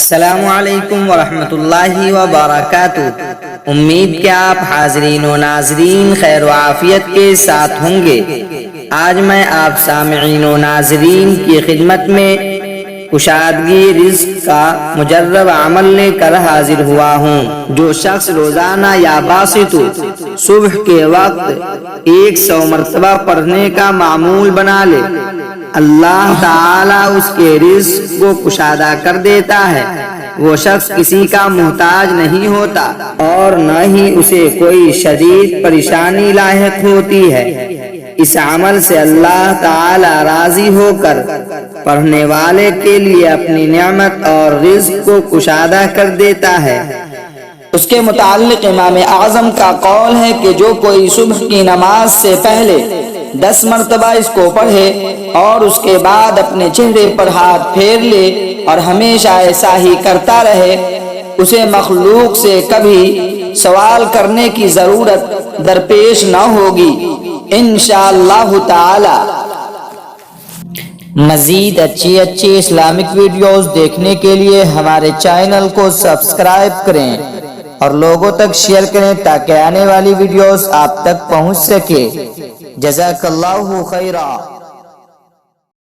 السلام علیکم ورحمۃ اللہ وبرکاتہ۔ امید کہ آپ حاضرین و ناظرین خیر و عافیت کے ساتھ ہوں گے۔ آج میں آپ سامعین و ناظرین کی خدمت میں کشادگی رزق کا مجرب عمل لے کر حاضر ہوا ہوں۔ جو شخص روزانہ یا باسطو صبح کے وقت 100 مرتبہ پڑھنے کا معمول بنا لے، اللہ تعالیٰ اس کے رزق کو کشادہ کر دیتا ہے۔ وہ شخص کسی کا محتاج نہیں ہوتا اور نہ ہی اسے کوئی شدید پریشانی لاحق ہوتی ہے۔ اس عمل سے اللہ تعالیٰ راضی ہو کر پڑھنے والے کے لیے اپنی نعمت اور رزق کو کشادہ کر دیتا ہے۔ اس کے متعلق امام اعظم کا قول ہے کہ جو کوئی صبح کی نماز سے پہلے 10 مرتبہ اس کو پڑھے اور اس کے بعد اپنے چہرے پر ہاتھ پھیر لے اور ہمیشہ ایسا ہی کرتا رہے، اسے مخلوق سے کبھی سوال کرنے کی ضرورت درپیش نہ ہوگی انشاءاللہ تعالی۔ مزید اچھی اسلامک ویڈیوز دیکھنے کے لیے ہمارے چینل کو سبسکرائب کریں اور لوگوں تک شیئر کریں تاکہ آنے والی ویڈیوز آپ تک پہنچ سکے۔ جزاک اللہ خیرا۔